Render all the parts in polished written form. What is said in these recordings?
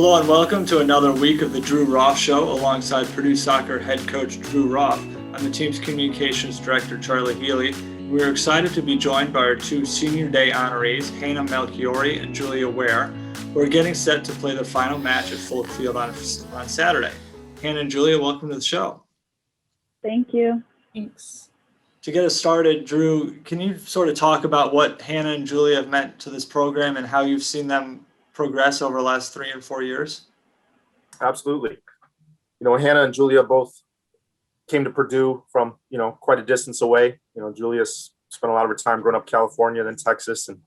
Hello and welcome to another week of the Drew Roff Show alongside Purdue soccer head coach Drew Roff. I'm the team's communications director, Charlie Healy. We are excited to be joined by our two senior day honorees, Hannah Melchiorre and Julia Ware, who are getting set to play their final match at Folk Field on Saturday. Hannah and Julia, welcome to the show. Thank you. Thanks. To get us started, Drew, can you sort of talk about what Hannah and Julia have meant to this program and how you've seen them progress over the last 3 and 4 years? Absolutely. Hannah and Julia both came to Purdue from, quite a distance away. Julia spent a lot of her time growing up in California, then Texas, and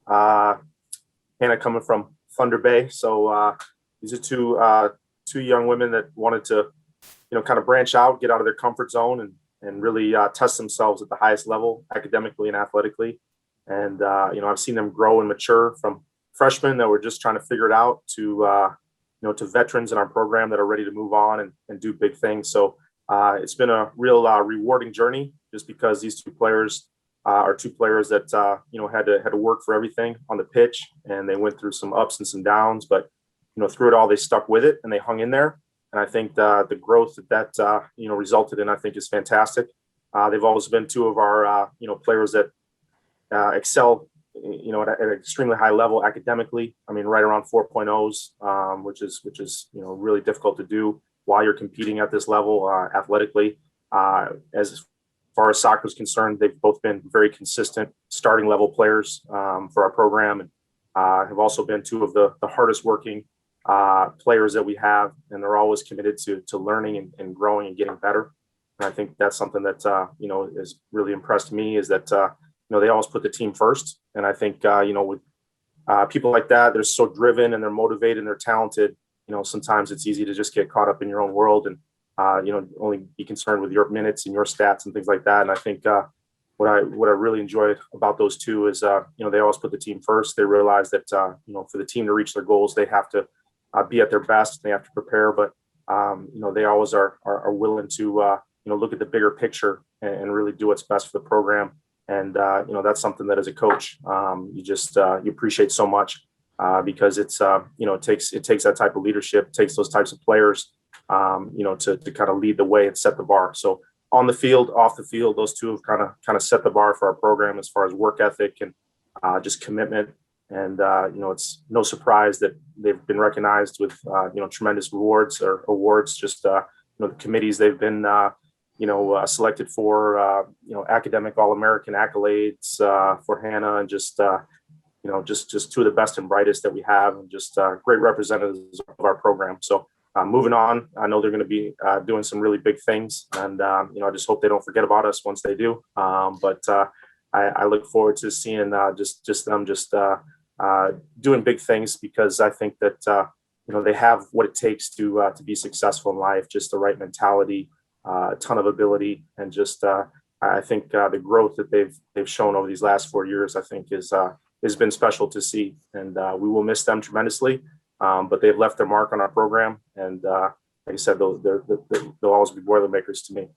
Hannah coming from Thunder Bay. So these are two young women that wanted to, kind of branch out, get out of their comfort zone and really test themselves at the highest level, academically and athletically. And, I've seen them grow and mature from freshmen that were just trying to figure it out to veterans in our program that are ready to move on and do big things. So it's been a real rewarding journey, just because these two players are two players that, had to work for everything on the pitch, and they went through some ups and some downs, but, through it all, they stuck with it and they hung in there. And I think the growth that resulted in, I think, is fantastic. They've always been two of our, players that excel, at an extremely high level academically. I mean, right around 4.0s, which is really difficult to do while you're competing at this level athletically. As far as soccer is concerned, they've both been very consistent starting level players for our program, and have also been two of the hardest working players that we have, and they're always committed to learning and growing and getting better. And I think that's something that has really impressed me, is that they always put the team first. And I think with people like that, they're so driven and they're motivated and they're talented. Sometimes it's easy to just get caught up in your own world and only be concerned with your minutes and your stats and things like that. And I think what I really enjoyed about those two is they always put the team first. They realize that for the team to reach their goals, they have to be at their best. They have to prepare, but they always are willing to look at the bigger picture and really do what's best for the program. And that's something that as a coach you appreciate so much, because it's it takes that type of leadership, takes those types of players to kind of lead the way and set the bar. So on the field, off the field, those two have kind of set the bar for our program as far as work ethic and just commitment. And it's no surprise that they've been recognized with tremendous rewards or awards. Just the committees they've been selected for academic All-American accolades for Hannah, and just two of the best and brightest that we have, and just great representatives of our program. So moving on, I know they're going to be doing some really big things, and I just hope they don't forget about us once they do. But I look forward to seeing them doing big things, because I think that they have what it takes to be successful in life, just the right mentality, a ton of ability, and just I think the growth that they've shown over these last 4 years, I think has been special to see, and we will miss them tremendously. But they've left their mark on our program, and like I said, they'll always be Boilermakers to me.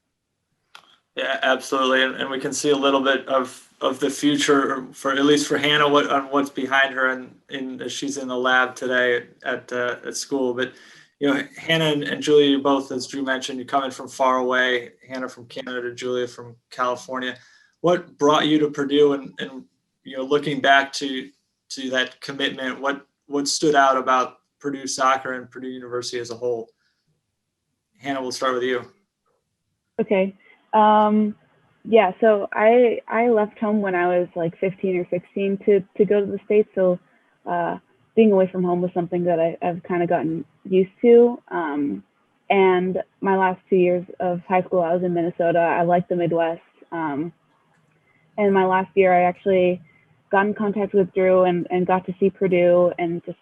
Yeah, absolutely, and we can see a little bit of the future for, at least for Hannah, on what's behind her, and she's in the lab today at school. But Hannah and Julia, you both, as Drew mentioned, you're coming from far away. Hannah from Canada, Julia from California. What brought you to Purdue, and looking back to that commitment, what stood out about Purdue soccer and Purdue University as a whole? Hannah, we'll start with you. Okay. Yeah, so I left home when I was like 15 or 16 to go to the States. So being away from home was something that I've kind of gotten used to. And my last 2 years of high school, I was in Minnesota. I liked the Midwest. And my last year, I actually got in contact with Drew and got to see Purdue and just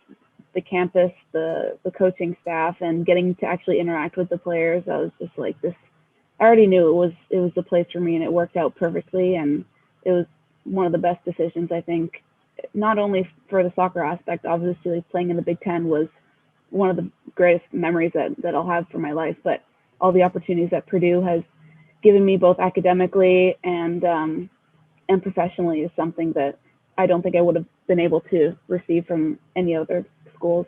the campus, the coaching staff, and getting to actually interact with the players. I was just like, this. I already knew it was the place for me, and it worked out perfectly. And it was one of the best decisions, I think, not only for the soccer aspect. Obviously, playing in the Big Ten was one of the greatest memories that I'll have for my life, but all the opportunities that Purdue has given me, both academically and professionally, is something that I don't think I would have been able to receive from any other schools.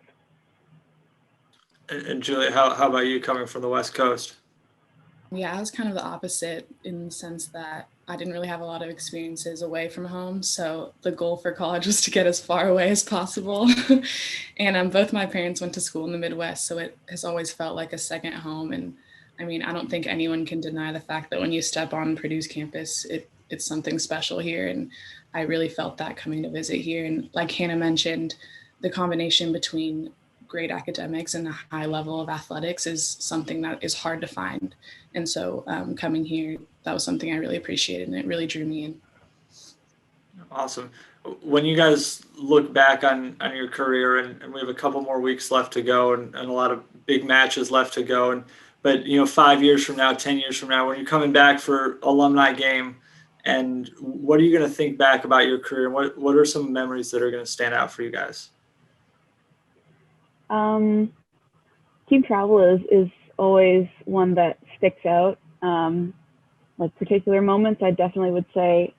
And Julia, how about you coming from the West Coast? Yeah, I was kind of the opposite in the sense that I didn't really have a lot of experiences away from home. So the goal for college was to get as far away as possible. And both my parents went to school in the Midwest, so it has always felt like a second home. And I mean, I don't think anyone can deny the fact that when you step on Purdue's campus, it's something special here. And I really felt that coming to visit here. And like Hannah mentioned, the combination between great academics and a high level of athletics is something that is hard to find. And so coming here, that was something I really appreciated, and it really drew me in. Awesome. When you guys look back on your career, and we have a couple more weeks left to go, and a lot of big matches left to go, but 5 years from now, 10 years from now, when you're coming back for alumni game, and what are you going to think back about your career? What are some memories that are going to stand out for you guys? Team travel is always one that sticks out. Like particular moments, I definitely would say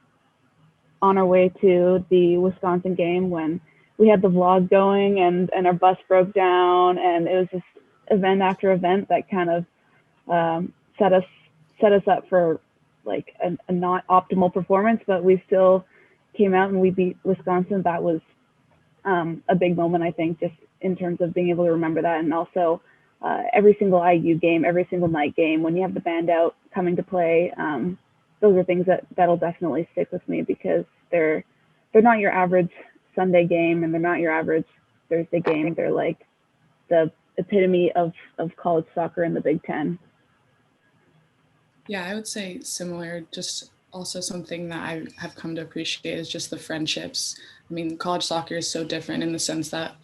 on our way to the Wisconsin game when we had the vlog going and our bus broke down, and it was just event after event that kind of set us up for like a not optimal performance, but we still came out and we beat Wisconsin. That was a big moment, I think, just in terms of being able to remember that. And also every single IU game, every single night game, when you have the band out coming to play, those are things that'll definitely stick with me, because they're not your average Sunday game, and they're not your average Thursday game. They're like the epitome of college soccer in the Big Ten. Yeah, I would say similar. Just also something that I have come to appreciate is just the friendships. I mean, college soccer is so different in the sense that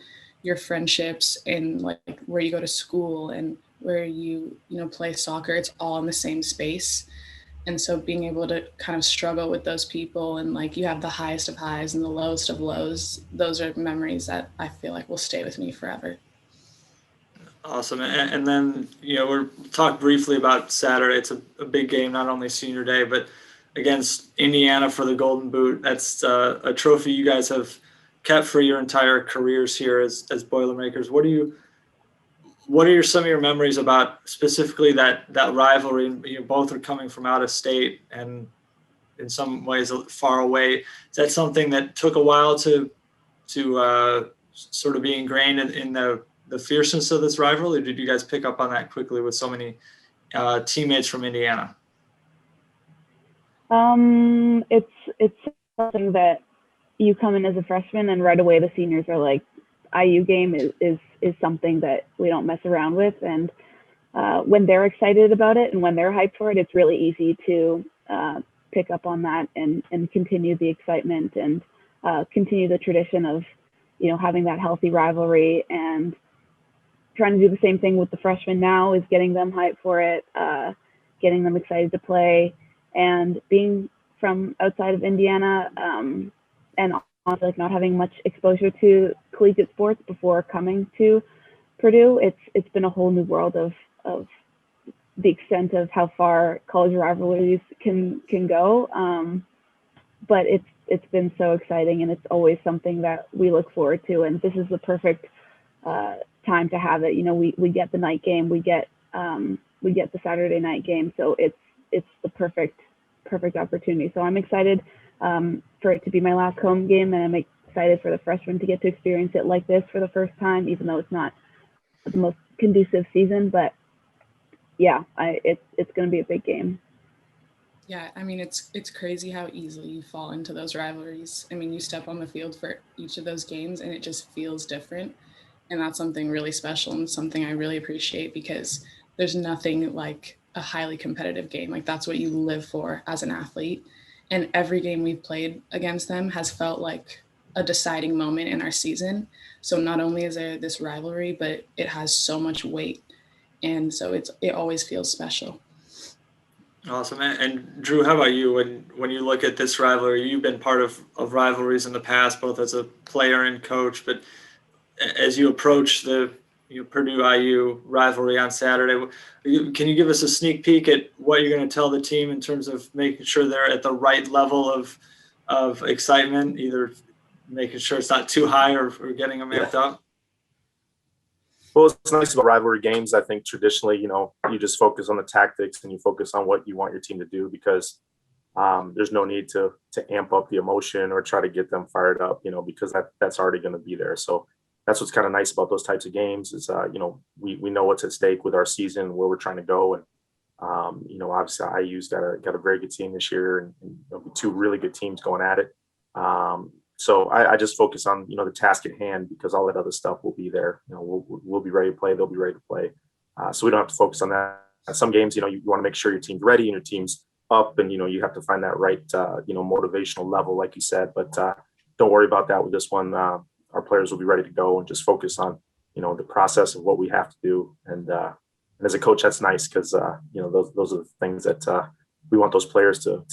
your friendships and like where you go to school and where you play soccer, it's all in the same space. And so being able to kind of struggle with those people, and like you have the highest of highs and the lowest of lows, those are memories that I feel like will stay with me forever. Awesome. And then, we'll talk briefly about Saturday. It's a big game, not only senior day, but against Indiana for the Golden Boot. That's a trophy you guys have kept for your entire careers here as Boilermakers. What are some of your memories about specifically that rivalry? You both are coming from out of state and in some ways far away. Is that something that took a while to sort of be ingrained in the fierceness of this rivalry, or did you guys pick up on that quickly with so many teammates from Indiana? It's something that you come in as a freshman and right away the seniors are like, IU game is something that we don't mess around with. And when they're excited about it and when they're hyped for it, it's really easy to pick up on that and continue the excitement and continue the tradition of, having that healthy rivalry, and trying to do the same thing with the freshmen now is getting them hyped for it, getting them excited to play. And being from outside of Indiana, and honestly, like not having much exposure to collegiate sports before coming to Purdue, it's been a whole new world of the extent of how far college rivalries can go. But it's been so exciting, and it's always something that we look forward to. And this is the perfect time to have it. We get the night game, we get the Saturday night game, so it's the perfect opportunity. So I'm excited for it to be my last home game, and I'm excited for the freshmen to get to experience it like this for the first time, even though it's not the most conducive season. But yeah, it's going to be a big game. Yeah, I mean, it's crazy how easily you fall into those rivalries. I mean, you step on the field for each of those games and it just feels different. And that's something really special and something I really appreciate, because there's nothing like a highly competitive game. Like that's what you live for as an athlete. And every game we've played against them has felt like a deciding moment in our season. So not only is there this rivalry, but it has so much weight. And so it always feels special. Awesome. And Drew, how about you? When you look at this rivalry, you've been part of rivalries in the past, both as a player and coach, but as you approach the Purdue IU rivalry on Saturday, can you give us a sneak peek at what you're going to tell the team in terms of making sure they're at the right level of excitement, either making sure it's not too high or getting them amped up? Well, it's nice about rivalry games. I think traditionally, you just focus on the tactics and you focus on what you want your team to do, because there's no need to amp up the emotion or try to get them fired up, because that's already going to be there. So that's what's kind of nice about those types of games is, we know what's at stake with our season, where we're trying to go. And, obviously IU's got a very good team this year, and there'll be two really good teams going at it. So I just focus on, the task at hand, because all that other stuff will be there. We'll be ready to play. They'll be ready to play. So we don't have to focus on that. Some games, you want to make sure your team's ready and your team's up, and, you have to find that right, motivational level, like you said, but don't worry about that with this one. Our players will be ready to go and just focus on, the process of what we have to do. And as a coach, that's nice, because, those are the things that we want those players to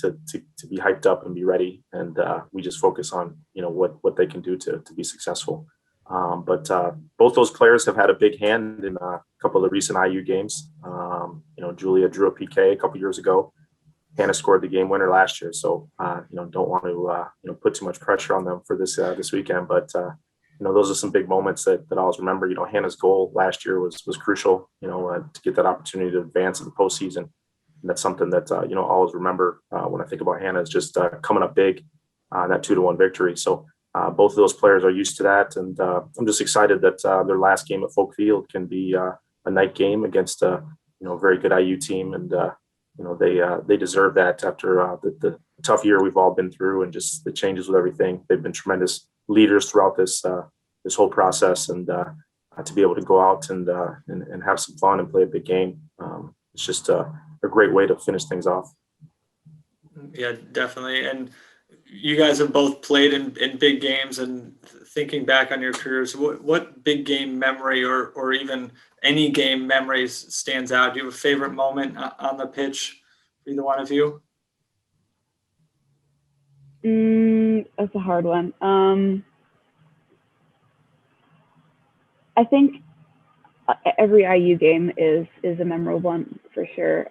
be hyped up and be ready. And we just focus on, what they can do to be successful. But both those players have had a big hand in a couple of the recent IU games. Julia drew a PK a couple years ago. Hannah scored the game winner last year. So, don't want to, put too much pressure on them for this weekend. But, those are some big moments that I always remember. Hannah's goal last year was crucial, to get that opportunity to advance in the postseason. And that's something that, I always remember when I think about Hannah, is just coming up big, that 2-1 victory. So both of those players are used to that. And I'm just excited that their last game at Folk Field can be a night game against a very good IU team. And, they deserve that after the tough year we've all been through, and just the changes with everything. They've been tremendous leaders throughout this whole process, and to be able to go out and have some fun and play a big game. It's just a great way to finish things off. Yeah, definitely. And you guys have both played in big games, and thinking back on your careers, what big game memory or even any game memories stands out? Do you have a favorite moment on the pitch for either one of you? That's a hard one. I think every IU game is a memorable one for sure.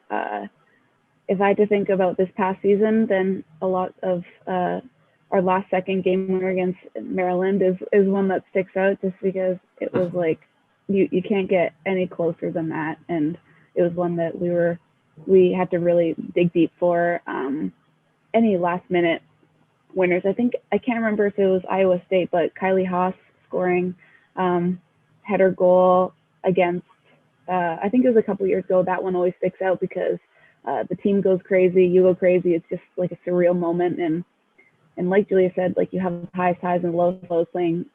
If I had to think about this past season, then a lot of our last second game winner against Maryland is one that sticks out, just because it was like you can't get any closer than that, and it was one that we had to really dig deep for. Any last minute winners, I can't remember if it was Iowa State, but Kylie Haas scoring header goal against I think it was a couple years ago. That one always sticks out because the team goes crazy, you go crazy. It's just like a surreal moment, and like Julia said, like you have the highest highs and lowest lows playing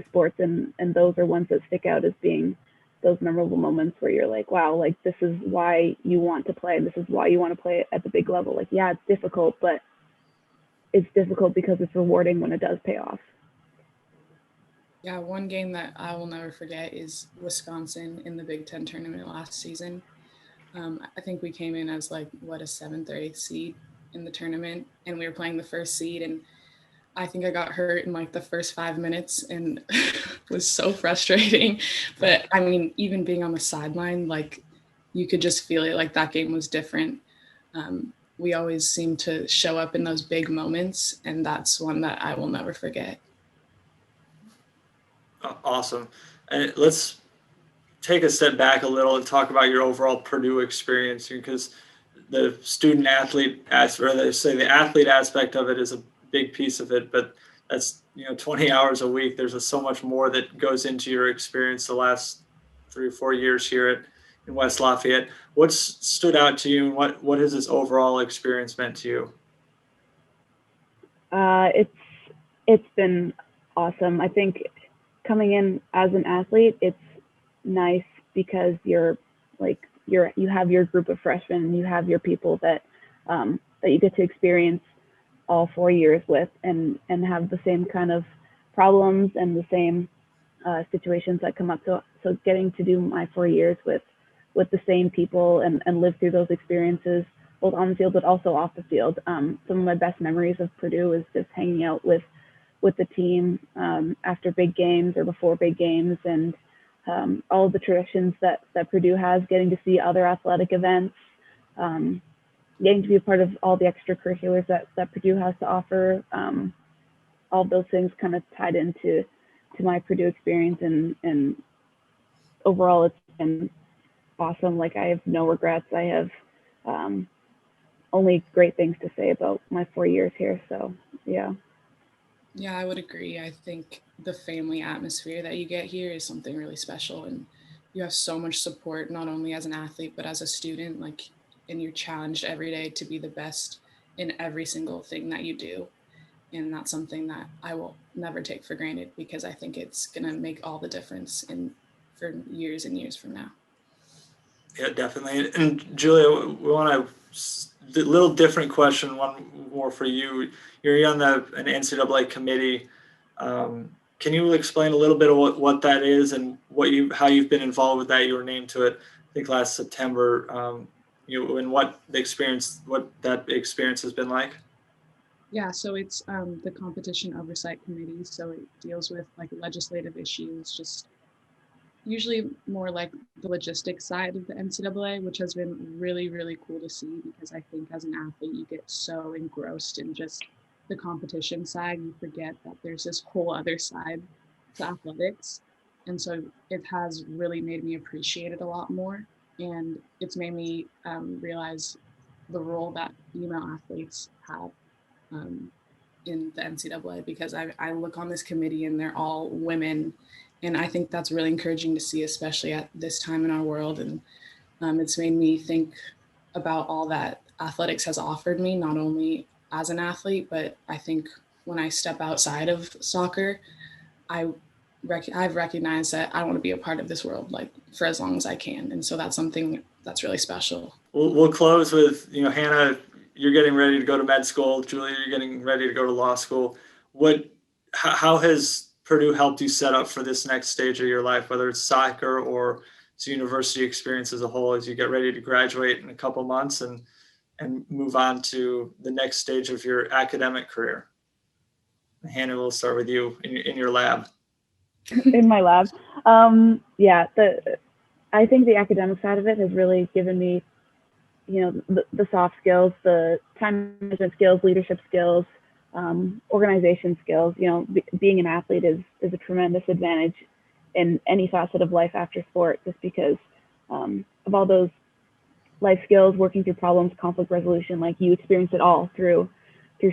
sports, and those are ones that stick out as being those memorable moments where you're like, wow, like this is why you want to play. This is why you want to play at the big level. Like, yeah, it's difficult, but it's difficult because it's rewarding when it does pay off. Yeah, one game that I will never forget is Wisconsin in the Big Ten tournament last season. I think we came in as like, a 7th or 8th seed in the tournament, and we were playing the first seed, and I think I got hurt in like the first 5 minutes, and was so frustrating. But I mean, even being on the sideline, like you could just feel it, like that game was different. We always seem to show up in those big moments, and that's one that I will never forget. Awesome. And let's take a step back a little and talk about your overall Purdue experience, because the student athlete the athlete aspect of it is a big piece of it, but that's 20 hours a week. There's so much more that goes into your experience the last 3 or 4 years here in West Lafayette. What's stood out to you, and what has this overall experience meant to you? It's been awesome. I think coming in as an athlete, it's nice because you have your group of freshmen, and you have your people that you get to experience all 4 years with, and have the same kind of problems and the same situations that come up. So getting to do my 4 years with the same people and live through those experiences, both on the field but also off the field. Some of my best memories of Purdue is just hanging out with the team after big games or before big games, and all of the traditions that Purdue has, getting to see other athletic events, getting to be a part of all the extracurriculars that Purdue has to offer. All of those things kind of tied into my Purdue experience, and overall it's been awesome. Like, I have no regrets. I have only great things to say about my 4 years here. So yeah. Yeah, I would agree. I think the family atmosphere that you get here is something really special, and you have so much support, not only as an athlete, but as a student, like, and you're challenged every day to be the best in every single thing that you do. And that's something that I will never take for granted, because I think it's going to make all the difference for years and years from now. Yeah, definitely. And Julia, we want a little different question, one more for you. You're on an NCAA committee. Can you explain a little bit of what that is and how you've been involved with that? You were named to it, I think, last September. And what that experience has been like. Yeah, so it's the Competition Oversight Committee. So it deals with like legislative issues, just usually more like the logistics side of the NCAA, which has been really, really cool to see, because I think as an athlete, you get so engrossed in just the competition side, you forget that there's this whole other side to athletics. And so it has really made me appreciate it a lot more. And it's made me realize the role that female athletes have in the NCAA, because I look on this committee and they're all women. And I think that's really encouraging to see, especially at this time in our world. And it's made me think about all that athletics has offered me, not only as an athlete, but I think when I step outside of soccer, I've recognized that I want to be a part of this world, like, for as long as I can. And so that's something that's really special. We'll close with, Hannah, you're getting ready to go to med school. Julia, you're getting ready to go to law school. How has Purdue helped you set up for this next stage of your life, whether it's soccer or it's university experience as a whole, as you get ready to graduate in a couple months and move on to the next stage of your academic career? Hannah, we'll start with you in your lab. In my lab. I think the academic side of it has really given me, the soft skills, the time management skills, leadership skills, organization skills. Being an athlete is a tremendous advantage in any facet of life after sport, just because of all those life skills, working through problems, conflict resolution. Like, you experience it all through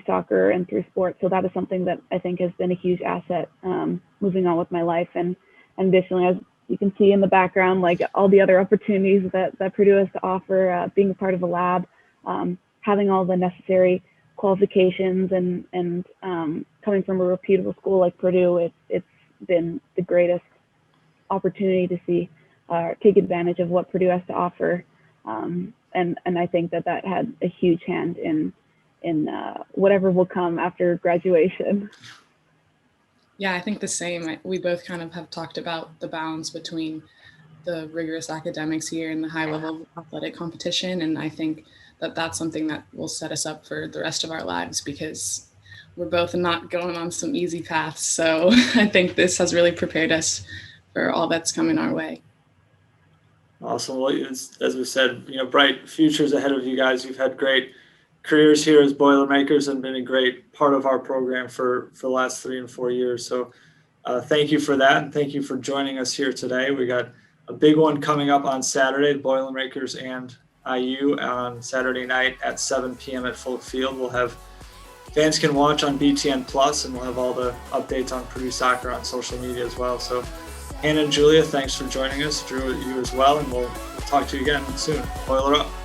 soccer and through sport. So that is something that I think has been a huge asset moving on with my life. And additionally, as you can see in the background, like, all the other opportunities that Purdue has to offer, being a part of a lab, having all the necessary qualifications, and coming from a reputable school like Purdue, it's been the greatest opportunity to see take advantage of what Purdue has to offer. And I think that had a huge hand in whatever will come after graduation. Yeah, I think the same. We both kind of have talked about the balance between the rigorous academics here and the high level athletic competition. And I think that that's something that will set us up for the rest of our lives, because we're both not going on some easy paths. So I think this has really prepared us for all that's coming our way. Awesome. Well, as we said, bright futures ahead of you guys. You've had great careers here as Boilermakers and been a great part of our program for the last 3 and 4 years. So thank you for that. And thank you for joining us here today. We got a big one coming up on Saturday, Boilermakers and IU on Saturday night at 7 p.m. at Folk Field. Fans can watch on BTN Plus, and we'll have all the updates on Purdue Soccer on social media as well. So Hannah and Julia, thanks for joining us. Drew, you as well, and we'll talk to you again soon. Boiler up.